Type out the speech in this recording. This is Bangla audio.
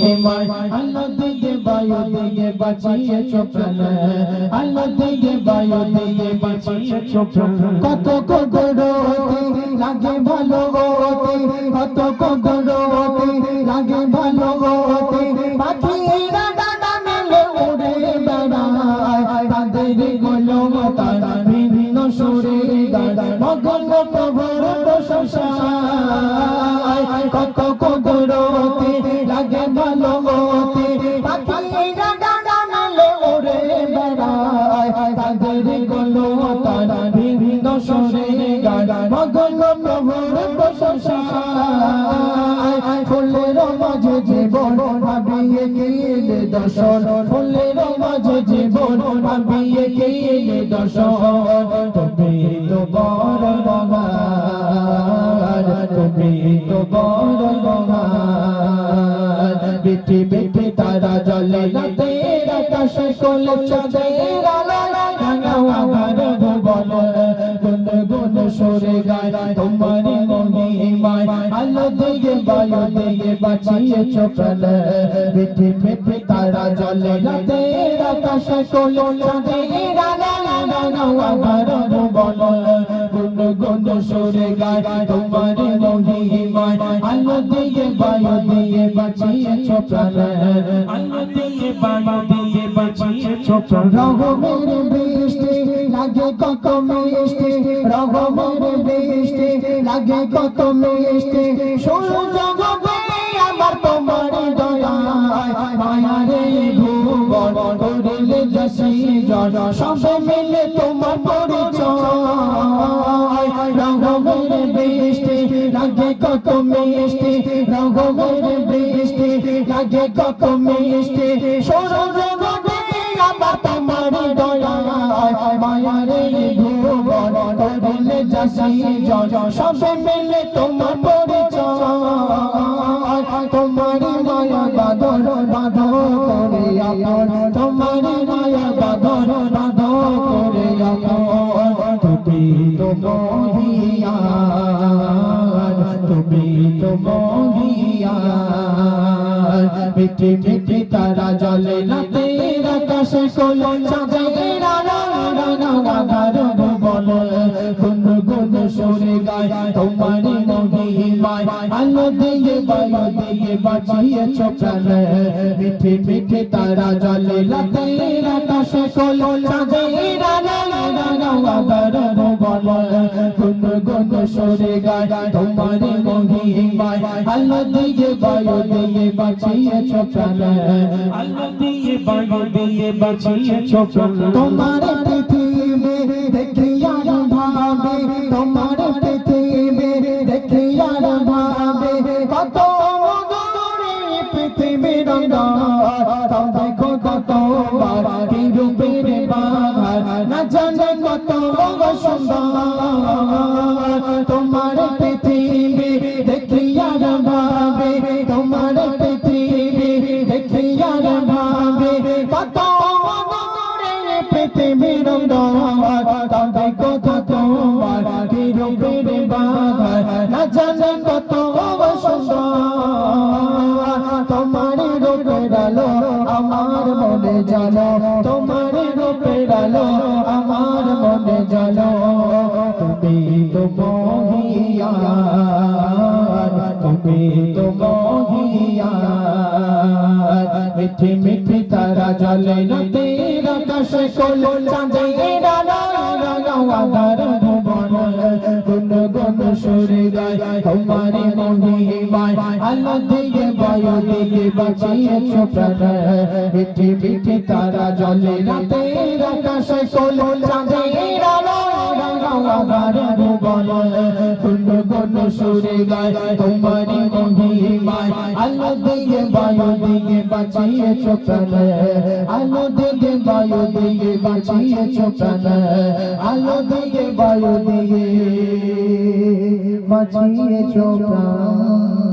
মহিমায় আলো দিয়ে বায়ু দিয়ে বাঁচিয়েছো প্রাণ আলো দিয়ে বায়ু দিয়ে বাঁচিয়েছো প্রাণ কত কদরতে লাগে ভালো হতে কত কদরতে লাগে ভালো হতে পাখিরা ডানা মেলে উড়ে বেড়ায় তাদের গোলম তারা ভিন্ন সুরে গায় মগন প্রভুর প্রশংসায় কত কদরতে লাগে ভালো হতে পাখিরা ডানা মেলে উড়ে বেড়ায় তাদের গোলম তারা ভিন্ন সুরে গায় মগন প্রভুর প্রশংসায় ফুলের মাঝে জীবন ভাবিয়ে গেলে দর্শন ফুলের মাঝে জীবন ভাবিয়ে গেলে দর্শন তুমি তো বড় মহান তুমি তো বড় মহান বিটি বিটি তারা জ্বলে রাতের আকাশে কোলে চাঁদের আলো রাঙাও আমার ভুবন গুন গুন সুরে গায় তোমার মহিমায় আলো দিয়ে বায়ু দিয়ে বাঁচিয়েছো প্রাণ বিটি বিটি তারা জ্বলে রাতের আকাশে কোলে চাঁদের আলো রাঙাও আমার ভুবন গুন গুন সুরে গায় তোমার মহিমায় আলো দিয়ে বায়ু দিয়ে বাঁচিয়েছো প্রাণ আলো দিয়ে বায়ু দিয়ে বাঁচিয়েছো প্রাণ রহমের বৃষ্টি লাগে কত মিষ্টি রহমের বৃষ্টি লাগে কত মিষ্টি সূর্য গবে আমার তোমার দয়ায় মায়ারে ভুবন করিলে যশি জন সবে মিলে তোমার পরিচয় রহমের বৃষ্টি লাগে কত মিষ্টি রহমের বৃষ্টি লাগে কত মিষ্টি সূর্য গবে আমার তোমার দয়ায় মায়ারে ভুবন করিলে যশি জন সবে মিলে তোমার পরিচয় তোমার মায়া বাঁধন বাঁধো করে আপন তোমার মায়া বাঁধন বাঁধো করে আপন তুমি তো মহিয়ান তুমি তো মহিয়ান মিটি মিটি তারা জ্বলে রাতের আকাশে কোলে চাঁদের আলো রাঙাও আমার ভুবন গুন গুন সুরে গায় তোমার মহিমায় আলো দিয়ে বায়ু দিয়ে বাঁচিয়েছো প্রাণ মিঠে মিঠে তারা জ্বলে রাতের আকাশে কোলে চাঁদের আলো রাঙাও আমার ভুবন গুন গুন সুরে গায় তোমার মহিমায় আলো দিয়ে বায়ু দিয়ে বাঁচিয়েছো প্রাণ আলো দিয়ে বায়ু দিয়ে বাঁচিয়েছো প্রাণ তোমার পৃথিবী দেখি আর ভাবে তোমার পৃথিবী দেখি আর ভাবে কত মধুরে পৃথিবীর রঙ দেখো কতবার কি রূপের বাহার না জানে কত সুন্দর তোমার পৃথিবী দেখি আর ভাবে তোমার পৃথিবী দেখি আর ভাবে কত মধুরে পৃথিবীর রঙ দেখো কতবার কি রূপের বাহার না জানে কত সুন্দর তোমার রূপের আলো আমার মনে জানো তোমার রূপের আলো আমার মনে জানো তুমি তো মহিয়ান তুমি তো মহিয়ান মিঠি মিঠি তারা জ্বলে রাতের আকাশে কোলে চাঁদের আলো রাঙাও আমার ভুবন গুন গুন সুরে গায় তোমার মহিমায় আলো দিয়ে বায়ু দিয়ে বাঁচিয়েছো প্রাণ মিঠি মিঠি তারা জ্বলে রাতের আকাশে কোলে চাঁদের আলো রাঙাও আমার ভুবন গুন গুন সুরে গায় তোমার মহিমায় আলো দিয়ে বায়ু দিয়ে বাঁচিয়েছো প্রাণ আলো দিয়ে বায়ু দিয়ে বাঁচিয়েছো প্রাণ আলো দিয়ে বায়ু দিয়ে বাঁচিয়েছো প্রাণ